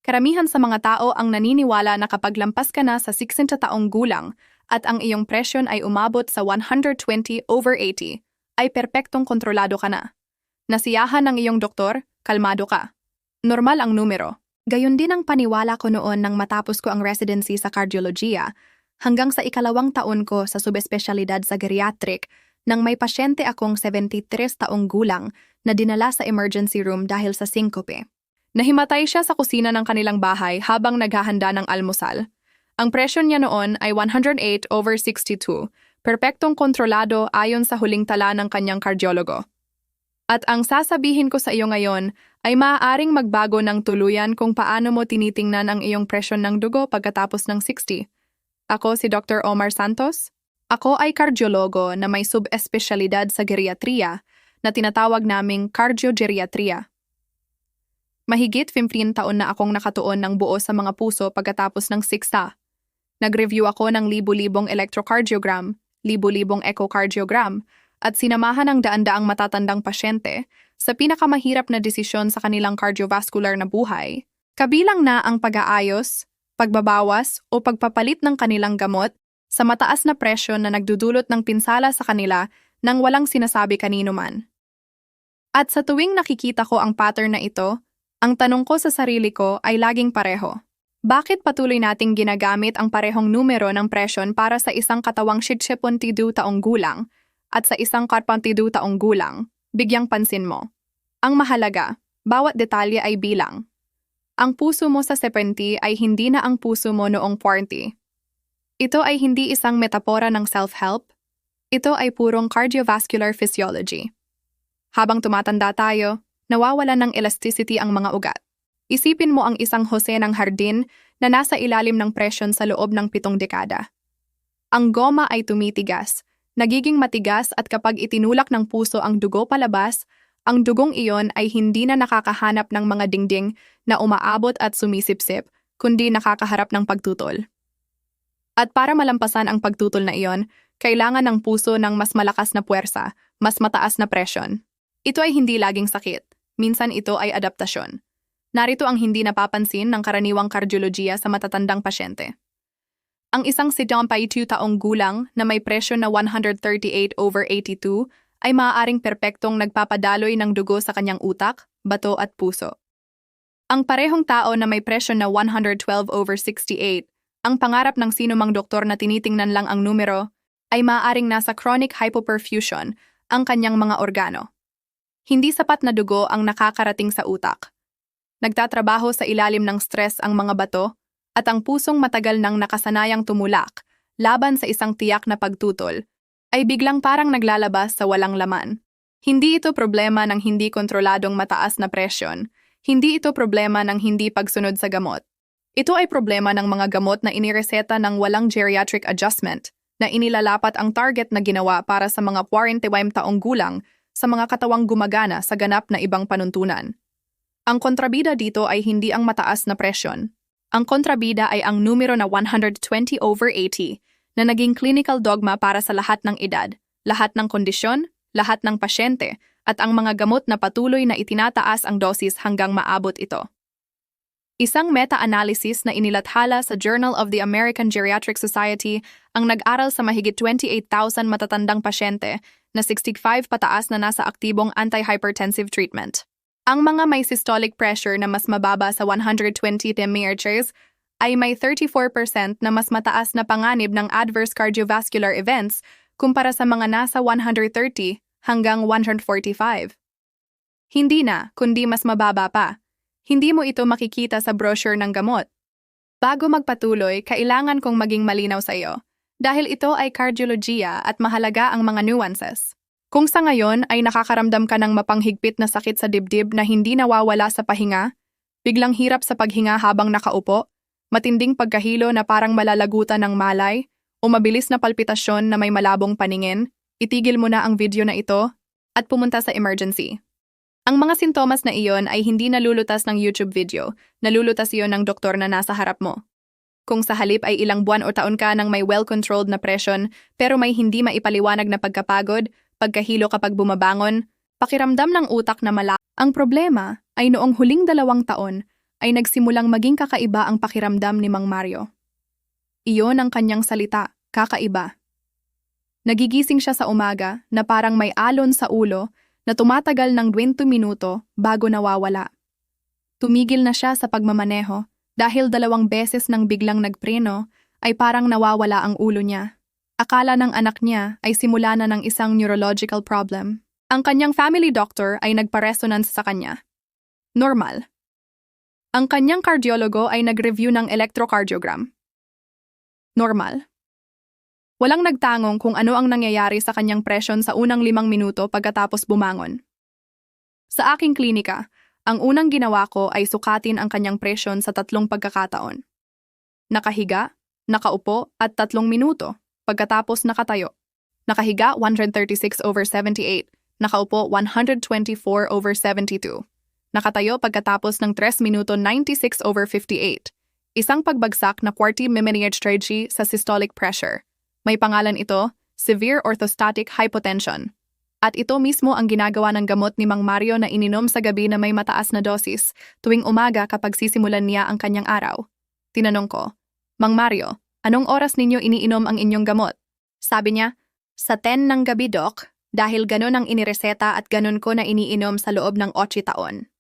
Karamihan sa mga tao ang naniniwala na kapag lampas ka na sa 60 taong gulang at ang iyong presyon ay umabot sa 120/80, ay perpektong kontrolado ka na. Nasiyahan ng iyong doktor, kalmado ka. Normal ang numero. Gayon din ang paniwala ko noon nang matapos ko ang residency sa cardiologiya hanggang sa ikalawang taon ko sa subespesyalidad sa geriatric nang may pasyente akong 73 taong gulang na dinala sa emergency room dahil sa syncope. Nahimatay siya sa kusina ng kanilang bahay habang naghahanda ng almusal. Ang presyon niya noon ay 108/62, perpektong kontrolado ayon sa huling tala ng kanyang kardiologo. At ang sasabihin ko sa iyo ngayon ay maaaring magbago ng tuluyan kung paano mo tinitingnan ang iyong presyon ng dugo pagkatapos ng 60. Ako si Dr. Omar Santos. Ako ay kardiologo na may subespesyalidad sa geriatriya na tinatawag naming cardiogeriatria. Mahigit 15 taon na akong nakatuon ng buo sa mga puso pagkatapos ng 60. Nag-review ako ng libu-libong electrocardiogram, libu-libong echocardiogram, at sinamahan ng daan-daang matatandang pasyente sa pinakamahirap na desisyon sa kanilang cardiovascular na buhay, kabilang na ang pag-aayos, pagbabawas o pagpapalit ng kanilang gamot sa mataas na presyon na nagdudulot ng pinsala sa kanila nang walang sinasabi kanino man. At sa tuwing nakikita ko ang pattern na ito, ang tanong ko sa sarili ko ay laging pareho. Bakit patuloy nating ginagamit ang parehong numero ng presyon para sa isang katawang 72 taong gulang at sa isang 42 taong gulang? Bigyang pansin mo. Ang mahalaga, bawat detalye ay bilang. Ang puso mo sa 70 ay hindi na ang puso mo noong 40. Ito ay hindi isang metapora ng self-help. Ito ay purong cardiovascular physiology. Habang tumatanda tayo, nawawalan ng elasticity ang mga ugat. Isipin mo ang isang Jose ng hardin na nasa ilalim ng presyon sa loob ng 7 dekada. Ang goma ay tumitigas, nagiging matigas at kapag itinulak ng puso ang dugo palabas, ang dugong iyon ay hindi na nakakahanap ng mga dingding na umaabot at sumisipsip, kundi nakakaharap ng pagtutol. At para malampasan ang pagtutol na iyon, kailangan ng puso ng mas malakas na puwersa, mas mataas na presyon. Ito ay hindi laging sakit. Minsan ito ay adaptasyon. Narito ang hindi napapansin ng karaniwang kardiologiya sa matatandang pasyente. Ang isang 72 taong gulang na may presyon na 138/82 ay maaaring perpektong nagpapadaloy ng dugo sa kanyang utak, bato at puso. Ang parehong tao na may presyon na 112/68, ang pangarap ng sinumang doktor na tinitingnan lang ang numero, ay maaaring nasa chronic hypoperfusion ang kanyang mga organo. Hindi sapat na dugo ang nakakarating sa utak. Nagtatrabaho sa ilalim ng stress ang mga bato at ang pusong matagal nang nakasanayang tumulak laban sa isang tiyak na pagtutol ay biglang parang naglalabas sa walang laman. Hindi ito problema ng hindi kontroladong mataas na presyon. Hindi ito problema ng hindi pagsunod sa gamot. Ito ay problema ng mga gamot na inireseta ng walang geriatric adjustment na inilalapat ang target na ginawa para sa mga 41 taong gulang sa mga katawang gumagana sa ganap na ibang panuntunan. Ang kontrabida dito ay hindi ang mataas na presyon. Ang kontrabida ay ang numero na 120/80 na naging clinical dogma para sa lahat ng edad, lahat ng kondisyon, lahat ng pasyente, at ang mga gamot na patuloy na itinataas ang dosis hanggang maabot ito. Isang meta-analysis na inilathala sa Journal of the American Geriatric Society ang nag-aral sa mahigit 28,000 matatandang pasyente na 65 pataas na nasa aktibong antihypertensive treatment. Ang mga may systolic pressure na mas mababa sa 120 mmHg ay may 34% na mas mataas na panganib ng adverse cardiovascular events kumpara sa mga nasa 130 hanggang 145. Hindi na, kundi mas mababa pa. Hindi mo ito makikita sa brochure ng gamot. Bago magpatuloy, kailangan kong maging malinaw sa iyo dahil ito ay cardiologiya at mahalaga ang mga nuances. Kung sa ngayon ay nakakaramdam ka ng mapanghigpit na sakit sa dibdib na hindi nawawala sa pahinga, biglang hirap sa paghinga habang nakaupo, matinding pagkahilo na parang malalagutan ng malay, o mabilis na palpitasyon na may malabong paningin, itigil mo na ang video na ito at pumunta sa emergency. Ang mga sintomas na iyon ay hindi nalulutas ng YouTube video, nalulutas iyon ng doktor na nasa harap mo. Kung sa halip ay ilang buwan o taon ka ng may well-controlled na presyon pero may hindi maipaliwanag na pagkapagod, pagkahilo kapag bumabangon, pakiramdam ng utak na mala. Ang problema ay noong huling 2 taon, ay nagsimulang maging kakaiba ang pakiramdam ni Mang Mario. Iyon ang kanyang salita, kakaiba. Nagigising siya sa umaga na parang may alon sa ulo na tumatagal ng 20 minuto bago nawawala. Tumigil na siya sa pagmamaneho dahil 2 beses nang biglang nagpreno ay parang nawawala ang ulo niya. Akala ng anak niya ay simula na ng isang neurological problem. Ang kanyang family doctor ay nagpa-resonance sa kanya. Normal. Ang kanyang cardiologo ay nag-review ng electrocardiogram. Normal. Walang nagtangong kung ano ang nangyayari sa kanyang presyon sa unang 5 minuto pagkatapos bumangon. Sa aking klinika, ang unang ginawa ko ay sukatin ang kanyang presyon sa 3 pagkakataon. Nakahiga, nakaupo at 3 minuto, pagkatapos nakatayo. Nakahiga 136/78, nakaupo 124/72. Nakatayo pagkatapos ng 3 minuto 96/58. Isang pagbagsak na 40 mmHg sa systolic pressure. May pangalan ito, severe orthostatic hypotension. At ito mismo ang ginagawa ng gamot ni Mang Mario na ininom sa gabi na may mataas na dosis tuwing umaga kapag sisimulan niya ang kanyang araw. Tinanong ko, Mang Mario, anong oras ninyo iniinom ang inyong gamot? Sabi niya, sa 10 ng gabi, Doc, dahil ganon ang inireseta at ganon ko na iniinom sa loob ng 8 taon.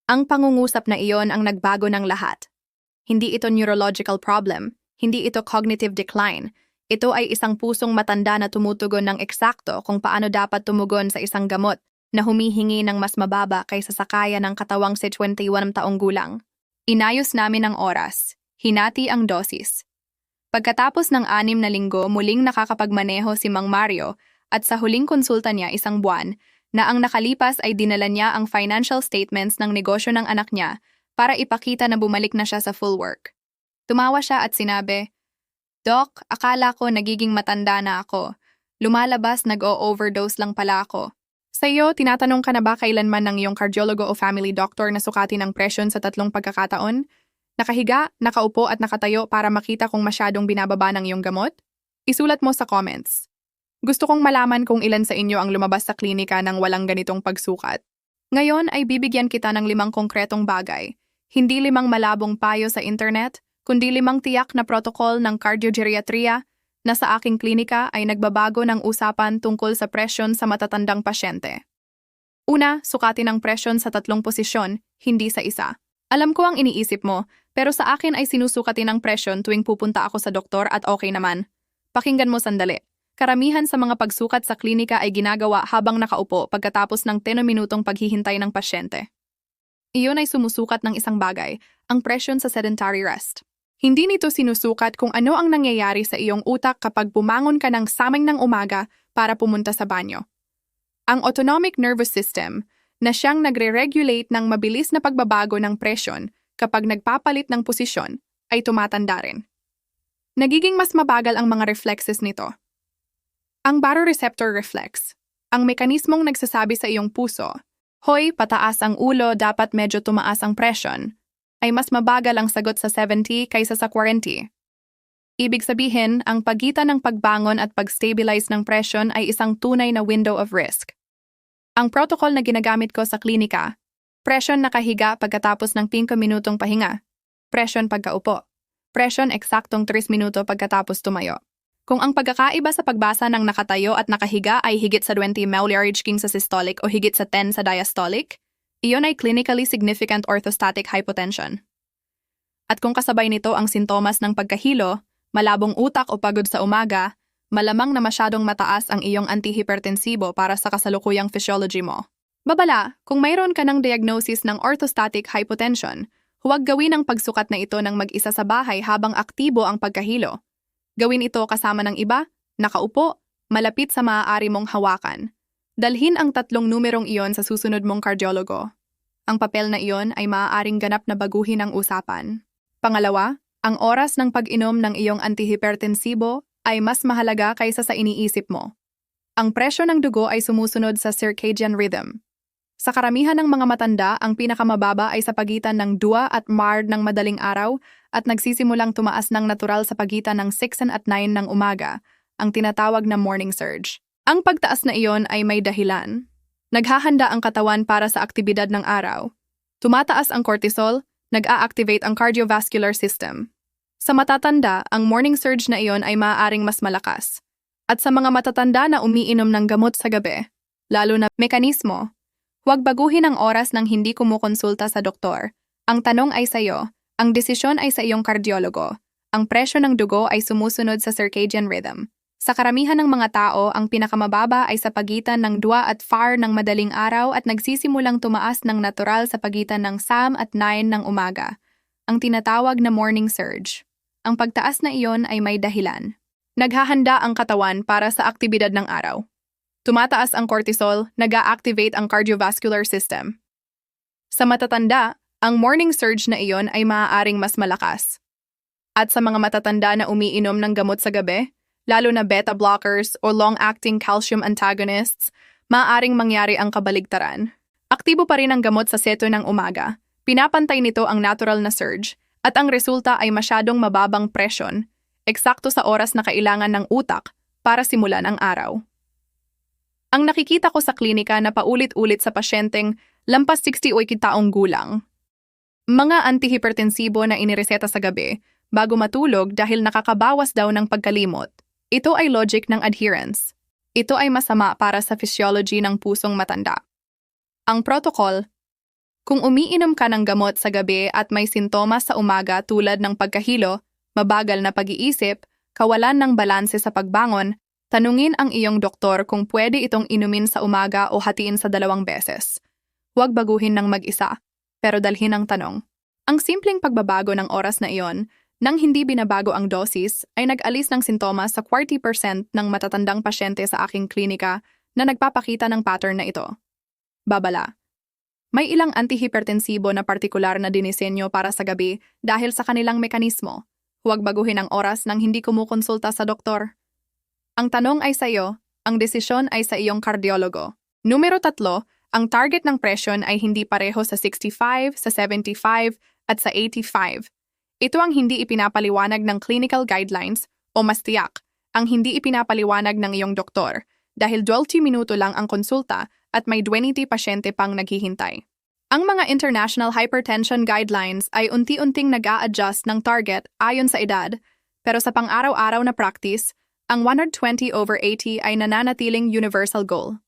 Ang pangungusap na iyon ang nagbago ng lahat. Hindi ito neurological problem, hindi ito cognitive decline. Ito ay isang pusong matanda na tumutugon ng eksakto kung paano dapat tumugon sa isang gamot na humihingi ng mas mababa kaysa sa kaya ng katawang si 21 taong gulang. Inayos namin ang oras, hinati ang dosis. Pagkatapos ng 6 na linggo, muling nakakapagmaneho si Mang Mario at sa huling konsulta niya 1 buwan na ang nakalipas ay dinala niya ang financial statements ng negosyo ng anak niya para ipakita na bumalik na siya sa full work. Tumawa siya at sinabi, Doc, akala ko nagiging matanda na ako. Lumalabas nag-o-overdose lang pala ako. Sa iyo, tinatanong ka na ba kailanman ng iyong cardiologo o family doctor na sukatin ang presyon sa 3 pagkakataon? Nakahiga, nakaupo at nakatayo para makita kung masyadong binababa ng iyong gamot? Isulat mo sa comments. Gusto kong malaman kung ilan sa inyo ang lumabas sa klinika ng walang ganitong pagsukat. Ngayon ay bibigyan kita ng 5 konkretong bagay. Hindi 5 malabong payo sa internet, kundi 5 tiyak na protocol ng cardiogeriatria na sa aking klinika ay nagbabago ng usapan tungkol sa presyon sa matatandang pasyente. Una, sukatin ang presyon sa 3 posisyon, hindi sa isa. Alam ko ang iniisip mo, pero sa akin ay sinusukatin ang presyon tuwing pupunta ako sa doktor at okay naman. Pakinggan mo sandali. Karamihan sa mga pagsukat sa klinika ay ginagawa habang nakaupo pagkatapos ng 10 minutong paghihintay ng pasyente. Iyon ay sumusukat ng isang bagay, ang presyon sa sedentary rest. Hindi nito sinusukat kung ano ang nangyayari sa iyong utak kapag bumangon ka ng samang ng umaga para pumunta sa banyo. Ang autonomic nervous system, na siyang nagre-regulate ng mabilis na pagbabago ng presyon kapag nagpapalit ng posisyon, ay tumatanda rin. Nagiging mas mabagal ang mga reflexes nito. Ang baroreceptor reflex, ang mekanismong nagsasabi sa iyong puso, hoy, pataas ang ulo, dapat medyo tumaas ang presyon, ay mas mabagal ang sagot sa 70 kaysa sa 40. Ibig sabihin, ang pagitan ng pagbangon at pag-stabilize ng presyon ay isang tunay na window of risk. Ang protocol na ginagamit ko sa klinika, presyon nakahiga pagkatapos ng 5 minutong pahinga, presyon pagkaupo, presyon eksaktong 3 minuto pagkatapos tumayo. Kung ang pagkakaiba sa pagbasa ng nakatayo at nakahiga ay higit sa 20 mmHg sa systolic o higit sa 10 sa diastolic, iyon ay clinically significant orthostatic hypotension. At kung kasabay nito ang sintomas ng pagkahilo, malabong utak o pagod sa umaga, malamang na masyadong mataas ang iyong antihipertensibo para sa kasalukuyang physiology mo. Babala, kung mayroon ka ng diagnosis ng orthostatic hypotension, huwag gawin ang pagsukat na ito ng mag-isa sa bahay habang aktibo ang pagkahilo. Gawin ito kasama ng iba, nakaupo, malapit sa maaari mong hawakan. Dalhin ang 3 numerong iyon sa susunod mong cardiologo. Ang papel na iyon ay maaaring ganap na baguhin ang usapan. Pangalawa, ang oras ng pag-inom ng iyong antihipertensibo ay mas mahalaga kaysa sa iniisip mo. Ang presyo ng dugo ay sumusunod sa circadian rhythm. Sa karamihan ng mga matanda, ang pinakamababa ay sa pagitan ng 2 at 4 ng madaling araw at nagsisimulang tumaas ng natural sa pagitan ng 6 at 9 ng umaga, ang tinatawag na morning surge. Ang pagtaas na iyon ay may dahilan. Naghahanda ang katawan para sa aktibidad ng araw. Tumataas ang cortisol, nag-a-activate ang cardiovascular system. Sa matatanda, ang morning surge na iyon ay maaaring mas malakas. At sa mga matatanda na umiinom ng gamot sa gabi, lalo na mekanismo, huwag baguhin ang oras ng hindi kumukonsulta sa doktor. Ang tanong ay sa iyo, ang desisyon ay sa iyong kardiologo. Ang presyo ng dugo ay sumusunod sa circadian rhythm. Sa karamihan ng mga tao, ang pinakamababa ay sa pagitan ng 2 at 4 ng madaling araw at nagsisimulang tumaas ng natural sa pagitan ng 7 at 9 ng umaga, ang tinatawag na morning surge. Ang pagtaas na iyon ay may dahilan. Naghahanda ang katawan para sa aktibidad ng araw. Tumataas ang cortisol, nag-a-activate ang cardiovascular system. Sa matatanda, ang morning surge na iyon ay maaaring mas malakas. At sa mga matatanda na umiinom ng gamot sa gabi, lalo na beta blockers o long-acting calcium antagonists, maaaring mangyari ang kabaligtaran. Aktibo pa rin ang gamot sa seto ng umaga. Pinapantay nito ang natural na surge, at ang resulta ay masyadong mababang presyon, eksakto sa oras na kailangan ng utak para simulan ang araw. Ang nakikita ko sa klinika na paulit-ulit sa pasyenteng lampas 68 taong gulang. Mga antihipertensibo na inireseta sa gabi bago matulog dahil nakakabawas daw ng pagkalimot. Ito ay logic ng adherence. Ito ay masama para sa physiology ng pusong matanda. Ang protocol: kung umiinom ka ng gamot sa gabi at may sintomas sa umaga tulad ng pagkahilo, mabagal na pag-iisip, kawalan ng balanse sa pagbangon, tanungin ang iyong doktor kung pwede itong inumin sa umaga o hatiin sa 2 beses. Huwag baguhin ng mag-isa, pero dalhin ang tanong. Ang simpleng pagbabago ng oras na iyon, nang hindi binabago ang dosis, ay nag-alis ng sintomas sa 40% ng matatandang pasyente sa aking klinika na nagpapakita ng pattern na ito. Babala: may ilang antihipertensibo na partikular na dinisenyo para sa gabi dahil sa kanilang mekanismo. Huwag baguhin ang oras nang hindi kumukonsulta sa doktor. Ang tanong ay sa iyo, ang desisyon ay sa iyong kardiologo. Numero 3, ang target ng presyon ay hindi pareho sa 65, sa 75, at sa 85. Ito ang hindi ipinapaliwanag ng clinical guidelines o mas tiyak, ang hindi ipinapaliwanag ng iyong doktor dahil 20 minuto lang ang konsulta at may 20 pasyente pang naghihintay. Ang mga international hypertension guidelines ay unti-unting nag-a-adjust ng target ayon sa edad, pero sa pang-araw-araw na practice, ang 120/80 ay nananatiling universal goal.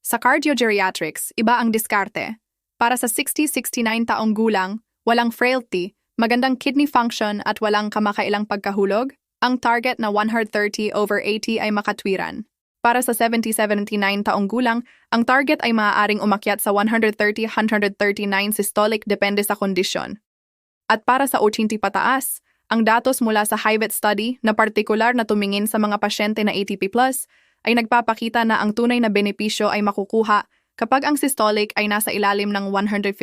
Sa cardiogeriatrics, iba ang diskarte. Para sa 60-69 taong gulang, walang frailty, magandang kidney function at walang kamakailang pagkahulog, ang target na 130/80 ay makatwiran. Para sa 70-79 taong gulang, ang target ay maaaring umakyat sa 130-139 systolic depende sa kondisyon. At para sa 80 pataas, ang datos mula sa HIVET study na partikular na tumingin sa mga pasyente na ATP+, ay nagpapakita na ang tunay na benepisyo ay makukuha kapag ang systolic ay nasa ilalim ng 150,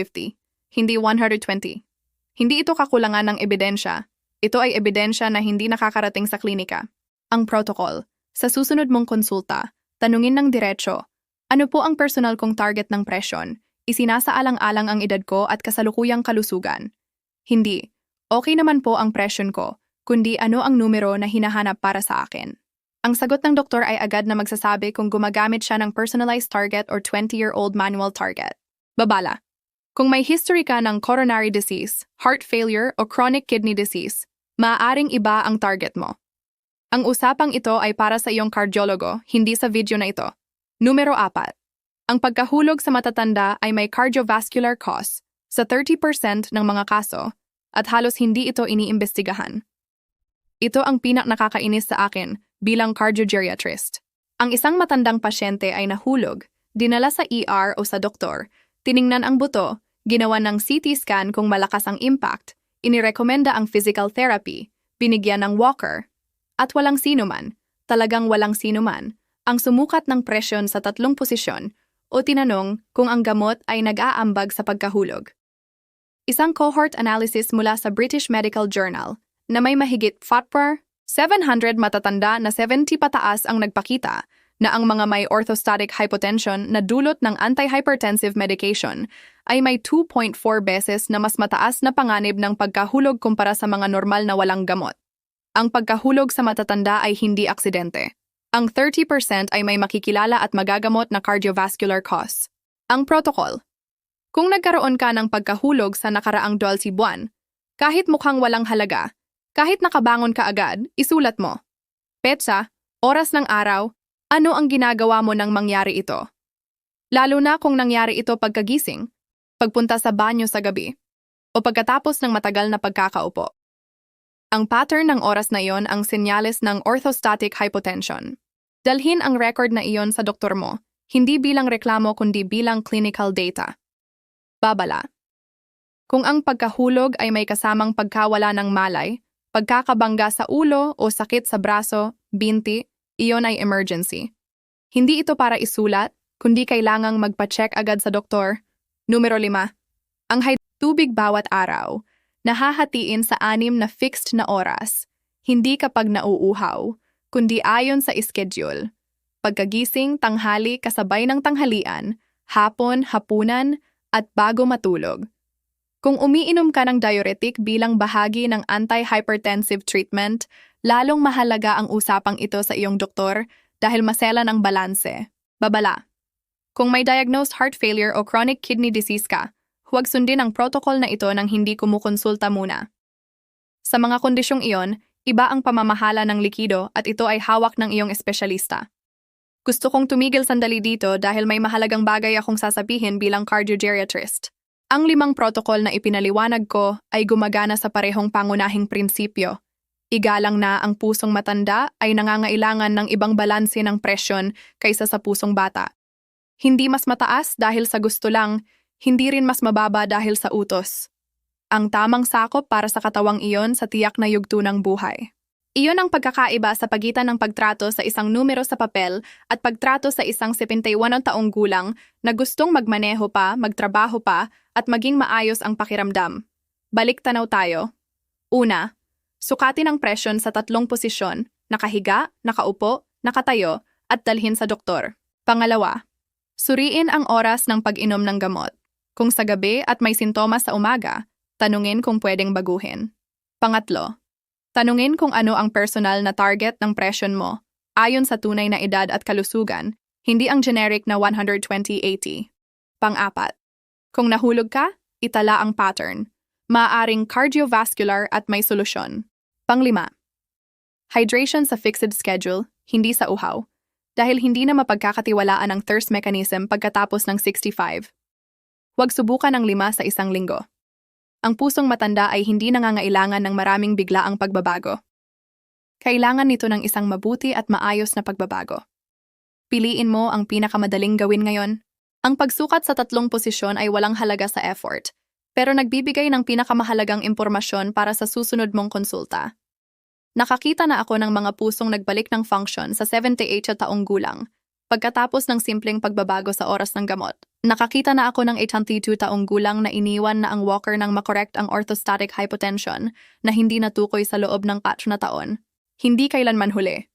hindi 120. Hindi ito kakulangan ng ebidensya. Ito ay ebidensya na hindi nakakarating sa klinika. Ang protocol: sa susunod mong konsulta, tanungin ng diretso, ano po ang personal kong target ng presyon? Isinasaalang-alang ang edad ko at kasalukuyang kalusugan. Hindi, okay naman po ang presyon ko, kundi ano ang numero na hinahanap para sa akin. Ang sagot ng doktor ay agad na magsasabi kung gumagamit siya ng personalized target or 20-year-old manual target. Babala: kung may history ka ng coronary disease, heart failure o chronic kidney disease, maaaring iba ang target mo. Ang usapang ito ay para sa iyong kardiologo, hindi sa video na ito. Numero 4. Ang pagkahulog sa matatanda ay may cardiovascular cause sa 30% ng mga kaso at halos hindi ito iniimbestigahan. Ito ang nakakainis sa akin bilang cardiogeriatrist. Ang isang matandang pasyente ay nahulog, dinala sa ER o sa doktor, tiningnan ang buto, ginawa ng CT scan kung malakas ang impact, inirekomenda ang physical therapy, binigyan ng walker, at walang sinuman, talagang walang sinuman, ang sumukat ng presyon sa 3 posisyon o tinanong kung ang gamot ay nag-aambag sa pagkahulog. Isang cohort analysis mula sa British Medical Journal na may mahigit 700 matatanda na 70 pataas ang nagpakita na ang mga may orthostatic hypotension na dulot ng antihypertensive medication ay may 2.4 beses na mas mataas na panganib ng pagkahulog kumpara sa mga normal na walang gamot. Ang pagkahulog sa matatanda ay hindi aksidente. Ang 30% ay may makikilala at magagamot na cardiovascular cause. Ang protocol: Kung nagkaroon ka ng pagkahulog sa nakaraang 12 buwan, kahit mukhang walang halaga, kahit nakabangon ka agad, isulat mo. Petsa, oras ng araw, ano ang ginagawa mo nang mangyari ito? Lalo na kung nangyari ito pagkagising, pagpunta sa banyo sa gabi, o pagkatapos ng matagal na pagkakaupo. Ang pattern ng oras na iyon ang senyales ng orthostatic hypotension. Dalhin ang record na iyon sa doktor mo, hindi bilang reklamo kundi bilang clinical data. Babala. Kung ang pagkahulog ay may kasamang pagkawala ng malay, pagkakabangga sa ulo o sakit sa braso, binti, iyon ay emergency. Hindi ito para isulat, kundi kailangang magpa-check agad sa doktor. Numero 5. Ang tubig bawat araw, nahahatiin sa 6 na fixed na oras, hindi kapag nauuhaw, kundi ayon sa schedule. Pagkagising, tanghali, kasabay ng tanghalian, hapon, hapunan, at bago matulog. Kung umiinom ka ng diuretic bilang bahagi ng anti-hypertensive treatment, lalong mahalaga ang usapang ito sa iyong doktor dahil maselan ang balanse. Babala. Kung may diagnosed heart failure o chronic kidney disease ka, huwag sundin ang protocol na ito nang hindi kumukonsulta muna. Sa mga kondisyong iyon, iba ang pamamahala ng likido at ito ay hawak ng iyong espesyalista. Gusto kong tumigil sandali dito dahil may mahalagang bagay akong sasabihin bilang cardiogeriatrist. Ang 5 protocol na ipinaliwanag ko ay gumagana sa parehong pangunahing prinsipyo. Igalang na ang pusong matanda ay nangangailangan ng ibang balanse ng presyon kaysa sa pusong bata. Hindi mas mataas dahil sa gusto lang, hindi rin mas mababa dahil sa utos. Ang tamang sakop para sa katawang iyon sa tiyak na yugto ng buhay. Iyon ang pagkakaiba sa pagitan ng pagtrato sa isang numero sa papel at pagtrato sa isang 71 taong gulang na gustong magmaneho pa, magtrabaho pa, at maging maayos ang pakiramdam. Balik tanaw tayo. Una, sukatin ang presyon sa 3 posisyon, nakahiga, nakaupo, nakatayo, at dalhin sa doktor. Pangalawa, suriin ang oras ng pag-inom ng gamot. Kung sa gabi at may sintomas sa umaga, tanungin kung pwedeng baguhin. Pangatlo, tanungin kung ano ang personal na target ng presyon mo, ayon sa tunay na edad at kalusugan, hindi ang generic na 120/80. Pang-4, kung nahulog ka, itala ang pattern. Maaaring cardiovascular at may solusyon. Pang-5, hydration sa fixed schedule, hindi sa uhaw, dahil hindi na mapagkakatiwalaan ang thirst mechanism pagkatapos ng 65. Huwag subukan ang 5 sa isang linggo. Ang pusong matanda ay hindi nangangailangan ng maraming biglaang pagbabago. Kailangan nito ng isang mabuti at maayos na pagbabago. Piliin mo ang pinakamadaling gawin ngayon. Ang pagsukat sa 3 posisyon ay walang halaga sa effort, pero nagbibigay ng pinakamahalagang impormasyon para sa susunod mong konsulta. Nakakita na ako ng mga pusong nagbalik ng function sa 78 taong gulang, pagkatapos ng simpleng pagbabago sa oras ng gamot. Nakakita na ako ng 82 taong gulang na iniwan na ang walker nang makorekt ang orthostatic hypotension na hindi natukoy sa loob ng 4 na taon. Hindi kailanman huli.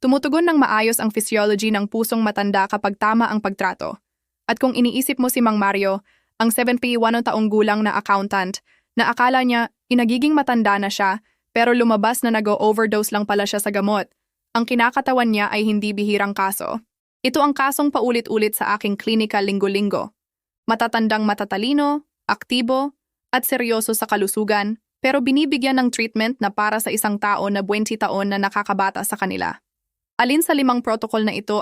Tumutugon ng maayos ang physiology ng pusong matanda kapag tama ang pagtrato. At kung iniisip mo si Mang Mario, ang 71 taong gulang na accountant, na akala niya inagiging matanda na siya pero lumabas na nag-overdose lang pala siya sa gamot, ang kinakatawan niya ay hindi bihirang kaso. Ito ang kasong paulit-ulit sa aking klinika linggo-linggo. Matatandang matatalino, aktibo, at seryoso sa kalusugan, pero binibigyan ng treatment na para sa isang tao na 20 taon na nakakabata sa kanila. Alin sa 5 protocol na ito